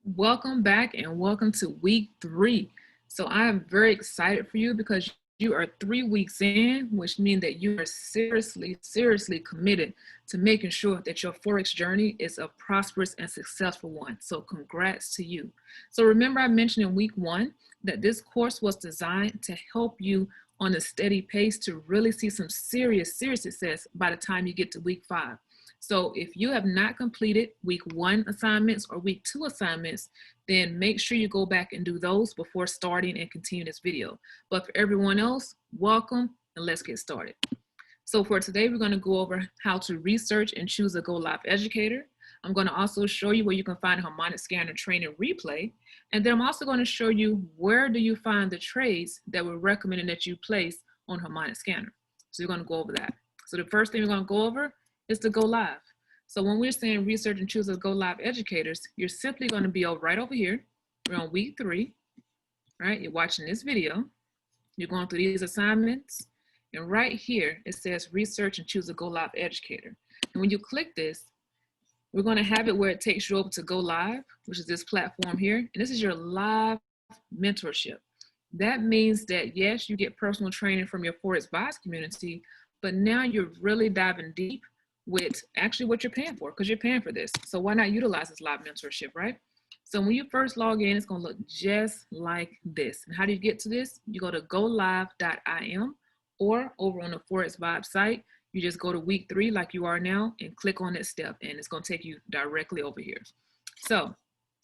Welcome back and welcome to week 3. So I am very excited for you because you are 3 weeks in, which means that you are seriously committed to making sure that your Forex journey is a prosperous and successful one. So congrats to you. So remember I mentioned in week 1 that this course was designed to help you on a steady pace to really see some serious success by the time you get to week 5. So if you have not completed week 1 assignments or week 2 assignments, then make sure you go back and do those before starting and continue this video. But for everyone else, welcome and let's get started. So for today, we're going to go over how to research and choose a Go Live educator. I'm going to also show you where you can find a Harmonic scanner training replay. And then I'm also going to show you where do you find the trades that we're recommending that you place on Harmonic scanner. So we're going to go over that. So the first thing we're going to go over is to go live. So when we're saying research and choose a Go Live educators, you're simply going to be right over here. We're on week 3, right? You're watching this video. You're going through these assignments. And right here, it says research and choose a Go Live educator. And when you click this, we're going to have it where it takes you over to Go Live, which is this platform here. And this is your live mentorship. That means that, yes, you get personal training from your Forex Vibez community, but now you're really diving deep with actually what you're paying for, because you're paying for this. So why not utilize this live mentorship, right? So when you first log in, it's going to look just like this. And how do you get to this? You go to golive.im or over on the Forex Vibez site, you just go to week 3 like you are now and click on that step, and it's going to take you directly over here. So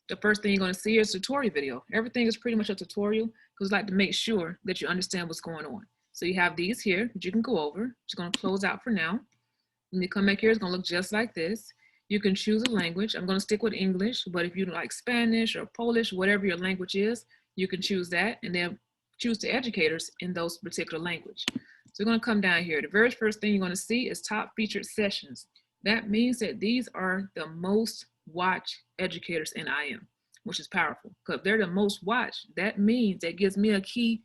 the first thing you're going to see is a tutorial video. Everything is pretty much a tutorial because I like to make sure that you understand what's going on. So you have these here that you can go over. Just going to close out for now. When you come back here, it's going to look just like this. You can choose a language. I'm going to stick with English, but if you like Spanish or Polish, whatever your language is, you can choose that and then choose the educators in those particular language. So we're going to come down here. The very first thing you're going to see is top featured sessions. That means that these are the most watched educators in IM, which is powerful because they're the most watched. That means that gives me a key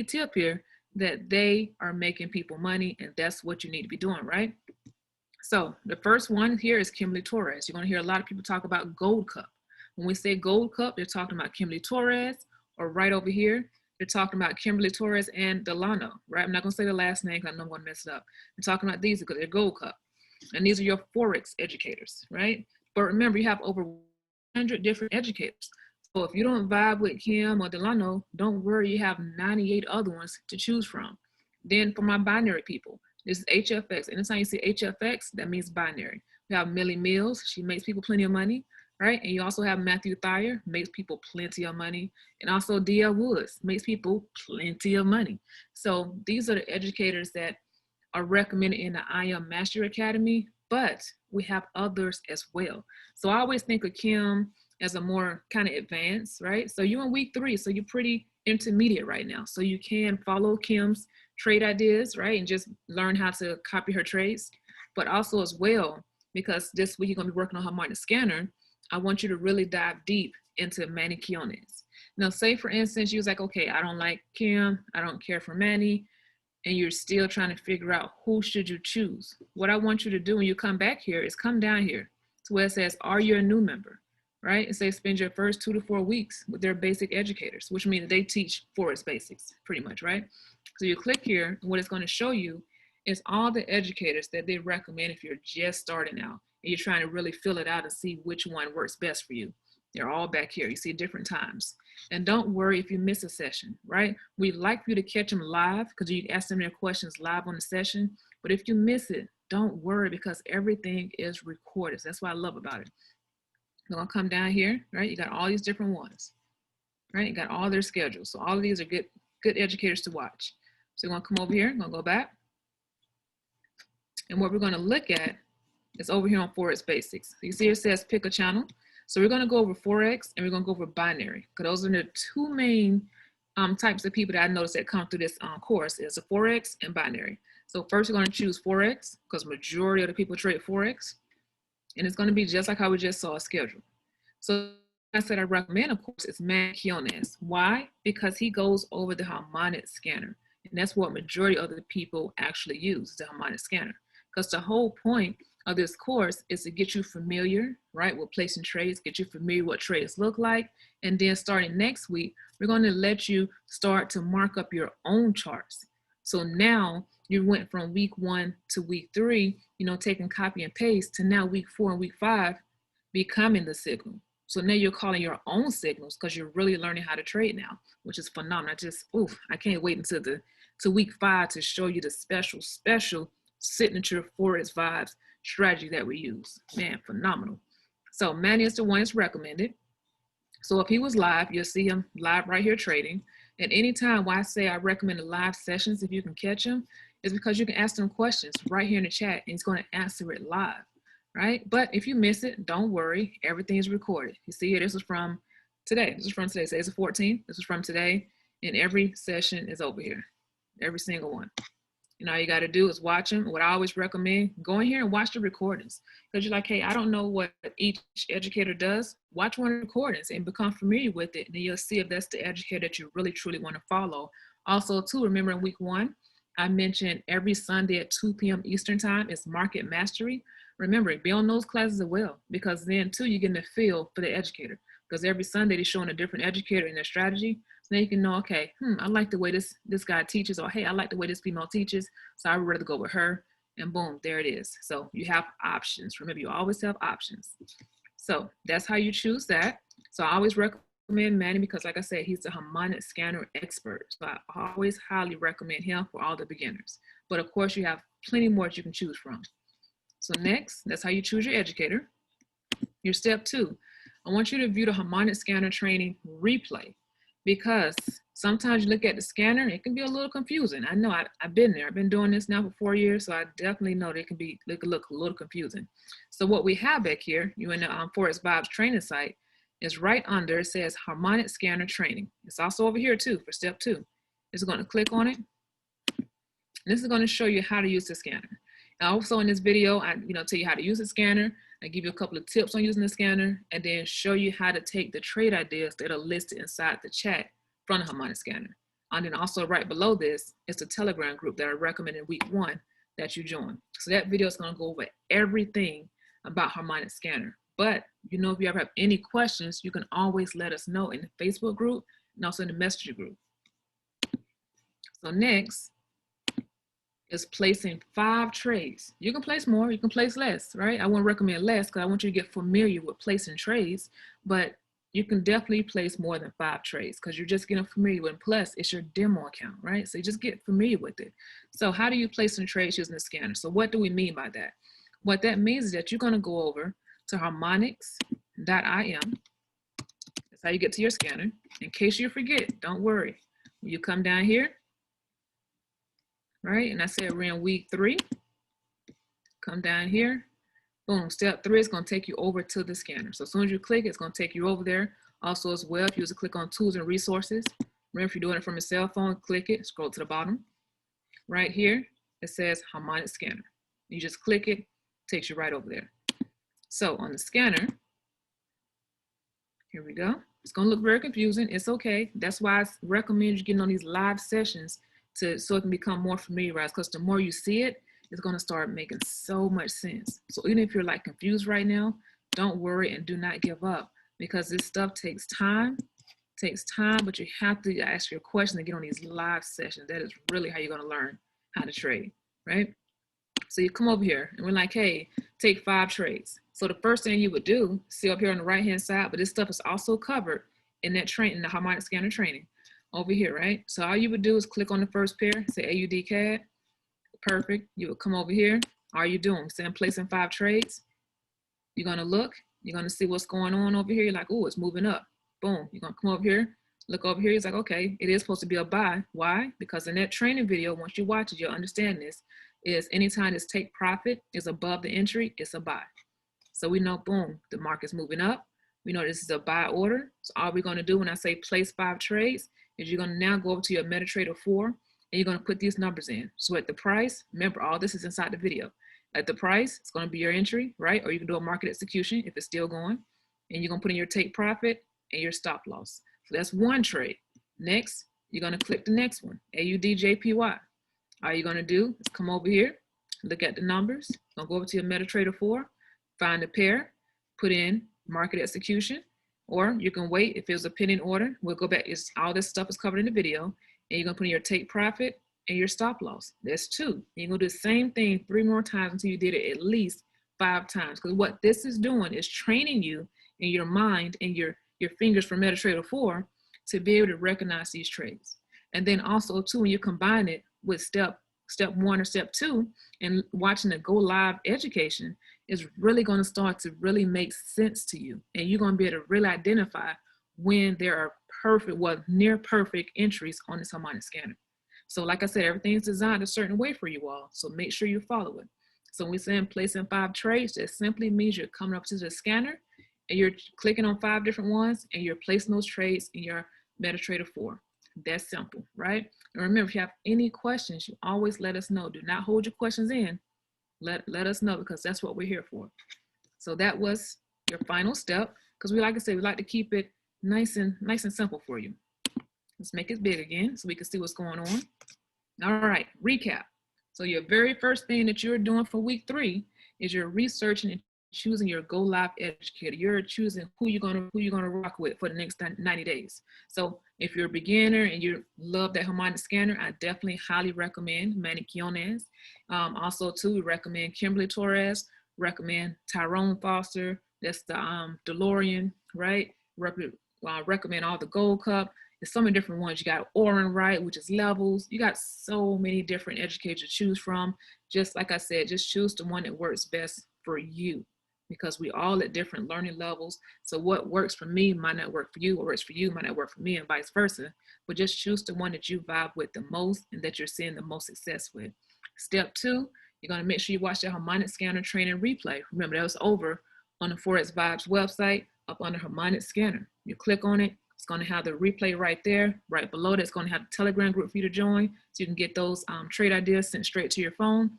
tip here that they are making people money, and that's what you need to be doing, right? So the first one here is Kimberly Torres. You're going to hear a lot of people talk about Gold Cup. When we say Gold Cup, they're talking about Kimberly Torres, or right over here, they're talking about Kimberly Torres and Delano, right? I'm not going to say the last name because I know I'm going to mess it up. I'm talking about these because they're Gold Cup. And these are your Forex educators, right? But remember, you have over 100 different educators. So if you don't vibe with Kim or Delano, don't worry, you have 98 other ones to choose from. Then for my binary people, this is HFX. Anytime you see HFX, that means binary. We have Millie Mills. She makes people plenty of money, right? And you also have Matthew Thayer, makes people plenty of money. And also D.L. Woods, makes people plenty of money. So these are the educators that are recommended in the IM Mastery Academy, but we have others as well. So I always think of Kim as a more kind of advanced, right? So you're in week 3, so you're pretty intermediate right now. So you can follow Kim's trade ideas, right? And just learn how to copy her trades. But also as well, because this week you're gonna be working on Harmonic scanner, I want you to really dive deep into Manny Quinones. Now, say for instance, you was like, okay, I don't like Kim, I don't care for Manny, and you're still trying to figure out who should you choose. What I want you to do when you come back here is come down here to where it says, are you a new member? Right? It says spend your first 2 to 4 weeks with their basic educators, which means they teach Forex basics pretty much, right? So you click here, and what it's going to show you is all the educators that they recommend if you're just starting out and you're trying to really fill it out and see which one works best for you. They're all back here. You see different times. And don't worry if you miss a session, right? We'd like for you to catch them live because you can ask them their questions live on the session. But if you miss it, don't worry because everything is recorded. That's what I love about it. You're gonna come down here, right? You got all these different ones, right? You got all their schedules. So all of these are good educators to watch. So you're gonna come over here, I'm gonna go back. And what we're gonna look at is over here on Forex Basics. So you see it says pick a channel. So we're gonna go over Forex and we're gonna go over binary because those are the 2 main types of people that I noticed that come through this course is the Forex and binary. So first we're gonna choose Forex because majority of the people trade Forex. And it's going to be just like how we just saw a schedule. So I said I recommend, of course, is Manny Quinones. Why? Because he goes over the Harmonic scanner. And that's what majority of the people actually use, the Harmonic scanner. Because the whole point of this course is to get you familiar, right, with placing trades, get you familiar what trades look like. And then starting next week, we're going to let you start to mark up your own charts. So now you went from week 1 to week 3, taking copy and paste, to now week 4 and week 5 becoming the signal. So now you're calling your own signals because you're really learning how to trade now, which is phenomenal. I can't wait until to week 5 to show you the special signature Forex Vibez strategy that we use. Man, phenomenal. So Manny is the one that's recommended. So if he was live, you'll see him live right here trading. And anytime why I say I recommend the live sessions, if you can catch him, is because you can ask them questions right here in the chat and he's going to answer it live, right? But if you miss it, don't worry. Everything is recorded. You see here, this is from today. This is from today. Today's the 14th. This is from today. And every session is over here. Every single one. And all you got to do is watch them. What I always recommend, go in here and watch the recordings. Because you're like, hey, I don't know what each educator does. Watch one of the recordings and become familiar with it. And then you'll see if that's the educator that you really, truly want to follow. Also, too, remember in week 1, I mentioned every Sunday at 2 p.m. Eastern time is Market Mastery. Remember, be on those classes as well. Because then, too, you're getting a feel for the educator. Because every Sunday they're showing a different educator in their strategy. So now you can know, okay, I like the way this guy teaches, or hey, I like the way this female teaches, so I would rather go with her, and boom, there it is. So you have options. Remember, you always have options. So that's how you choose that. So I always recommend Manny because, like I said, he's the Harmonic scanner expert. So I always highly recommend him for all the beginners. But of course, you have plenty more that you can choose from. So next, that's how you choose your educator. Your step 2. I want you to view the Harmonic scanner training replay, because sometimes you look at the scanner, it can be a little confusing. I know I've been there. I've been doing this now for 4 years, so I definitely know that it can look a little confusing. So what we have back here, you in the Forex Vibez training site, is right under, it says Harmonic scanner training. It's also over here too for step 2. It's going to click on it. And this is going to show you how to use the scanner. And also in this video, I tell you how to use the scanner. I give you a couple of tips on using the scanner, and then show you how to take the trade ideas that are listed inside the chat from the Harmonic scanner. And then also right below this is the Telegram group that I recommend in week 1 that you join. So that video is going to go over everything about Harmonic scanner. But if you ever have any questions, you can always let us know in the Facebook group and also in the Messenger group. So next is placing 5 trades. You can place more, you can place less, right? I wouldn't recommend less because I want you to get familiar with placing trades, but you can definitely place more than 5 trades because you're just getting familiar with it. Plus, it's your demo account, right? So you just get familiar with it. So how do you place some trades using the scanner? So what do we mean by that? What that means is that you're going to go over to harmonics.im. That's how you get to your scanner. In case you forget, don't worry. When you come down here, right? And I said we're in week 3. Come down here. Boom. Step 3 is going to take you over to the scanner. So as soon as you click, it's going to take you over there. Also as well, if you use to click on tools and resources. Remember, if you're doing it from a cell phone, click it, scroll to the bottom. Right here, it says Harmonic scanner. You just click it, takes you right over there. So on the scanner, here we go. It's going to look very confusing. It's okay. That's why I recommend you getting on these live sessions so it can become more familiarized, because the more you see it, it's going to start making so much sense. So even if you're like confused right now, don't worry and do not give up, because this stuff takes time, but you have to ask your questions and get on these live sessions. That is really how you're going to learn how to trade, right? So you come over here and we're like, hey, take 5 trades. So the first thing you would do, see up here on the right-hand side, but this stuff is also covered in that training, the Harmonic scanner training over here, right? So all you would do is click on the first pair, say AUD CAD. Perfect. You would come over here. All you doing? Say I'm placing 5 trades. You're going to look. You're going to see what's going on over here. You're like, oh, it's moving up. Boom. You're going to come over here. Look over here. He's like, okay, it is supposed to be a buy. Why? Because in that training video, once you watch it, you'll understand this, is anytime this take profit is above the entry, it's a buy. So we know, boom, the market's moving up. We know this is a buy order. So all we're going to do when I say place 5 trades is you're going to now go over to your MetaTrader 4 and you're going to put these numbers in. So at the price, remember all this is inside the video. At the price, it's going to be your entry, right? Or you can do a market execution if it's still going. And you're going to put in your take profit and your stop loss. So that's 1 trade. Next, you're going to click the next one, AUDJPY. All you're going to do is come over here look at the numbers, go over to your MetaTrader 4, find a pair, put in market execution, or you can wait if it was a pending order. We'll go back, all this stuff is covered in the video, and you're gonna put in your take profit and your stop loss. That's 2. And you're gonna do the same thing 3 more times until you did it at least 5 times. Because what this is doing is training you in your mind and your fingers from MetaTrader 4 to be able to recognize these trades. And then also too, when you combine it with step 1 or step 2 and watching the go live education, is really going to start to really make sense to you. And you're going to be able to really identify when there are perfect, well, near perfect entries on this Harmonic scanner. So like I said, everything's designed a certain way for you all. So make sure you follow it. So when we say placing 5 trades, that simply means you're coming up to the scanner and you're clicking on 5 different ones and you're placing those trades in your MetaTrader 4. That's simple, right? And remember, if you have any questions, you always let us know. Do not hold your questions in. Let us know, because that's what we're here for. So that was your final step, because we like to say, we like to keep it nice and simple for you. Let's make it big again so we can see what's going on. All right, recap. So your very first thing that you're doing for week 3 is you're researching and choosing your go live educator. You're choosing who you're gonna rock with for the next 90 days. So if you're a beginner and you love that Harmonic scanner, I definitely highly recommend Manny Quinones. Also too, we recommend Kimberly Torres, recommend Tyrone Foster, that's the DeLorean, right? Recommend all the Gold Cup. There's so many different ones. You got Oren, right, which is levels. You got so many different educators to choose from. Just like I said, just choose the one that works best for you, because we all at different learning levels. So what works for me might not work for you. What works for you might not work for me, and vice versa. But just choose the one that you vibe with the most and that you're seeing the most success with. Step 2, you're going to make sure you watch the Harmonic scanner training replay. Remember, that was over on the Forex Vibez website up under Harmonic scanner. You click on it. It's going to have the replay right there. Right below that, it's going to have the Telegram group for you to join, so you can get those trade ideas sent straight to your phone,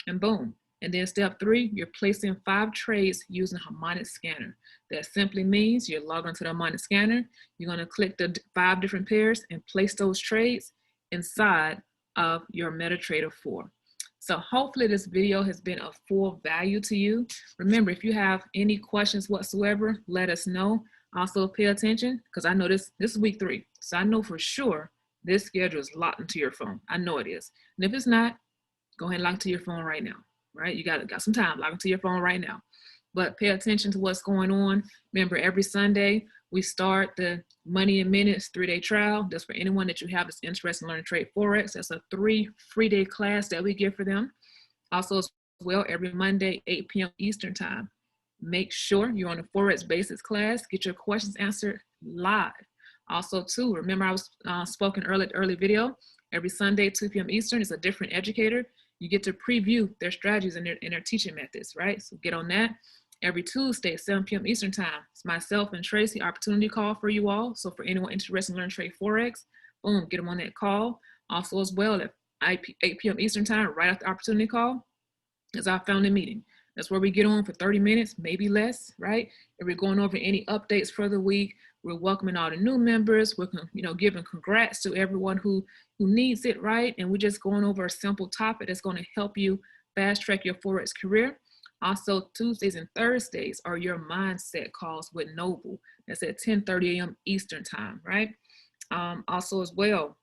and boom. And then step 3, you're placing 5 trades using Harmonic scanner. That simply means you're logged onto the Harmonic scanner. You're going to click the 5 different pairs and place those trades inside of your MetaTrader 4. So hopefully this video has been of full value to you. Remember, if you have any questions whatsoever, let us know. Also pay attention, because I know this is week 3. So I know for sure this schedule is locked into your phone. I know it is. And if it's not, go ahead and lock to your phone right now, right? You got some time, lock into your phone right now. But pay attention to what's going on. Remember, every Sunday, we start the Money in Minutes 3-day trial. That's for anyone that you have that's interested in learning to trade Forex. That's a 3 free-day class that we give for them. Also, as well, every Monday, 8 p.m. Eastern time. Make sure you're on the Forex Basics class. Get your questions answered live. Also, too, remember I was spoken early video. Every Sunday, 2 p.m. Eastern, is a different educator. You get to preview their strategies and their teaching methods, right? So get on that. Every Tuesday at 7 p.m. Eastern time, it's myself and Tracy opportunity call for you all. So for anyone interested in learning to trade Forex, boom, get them on that call. Also as well at 8 p.m. Eastern time, right after the opportunity call, is our founding meeting. That's where we get on for 30 minutes, maybe less, right? And we're going over any updates for the week. We're welcoming all the new members. We're giving congrats to everyone who needs it, right? And we're just going over a simple topic that's going to help you fast track your Forex career. Also, Tuesdays and Thursdays are your mindset calls with Noble. That's at 10:30 a.m. Eastern time, right? Also as well,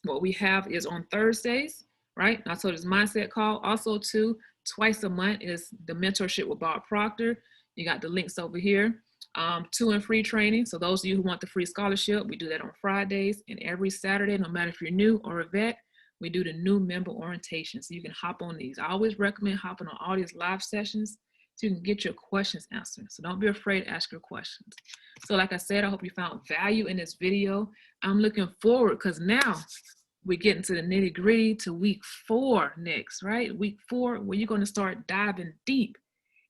what we have is on Thursdays, right? Also this mindset call. Also too, twice a month is the mentorship with Bob Proctor. You got the links over here. 2 and free training. So those of you who want the free scholarship, we do that on Fridays, and every Saturday, no matter if you're new or a vet, we do the new member orientation. So you can hop on these. I always recommend hopping on all these live sessions so you can get your questions answered. So don't be afraid to ask your questions. So like I said, I hope you found value in this video. I'm looking forward, because now we're getting to the nitty gritty, to week 4 next, right? Week 4, where you're going to start diving deep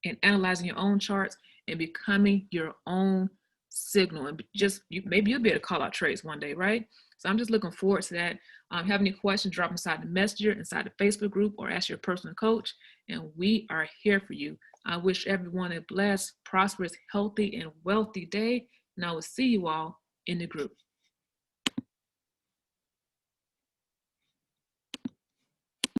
and analyzing your own charts and becoming your own signal. And maybe you'll be able to call out trades one day, right? So I'm just looking forward to that. Have any questions, drop inside the messenger, inside the Facebook group, or ask your personal coach. And we are here for you. I wish everyone a blessed, prosperous, healthy, and wealthy day. And I will see you all in the group.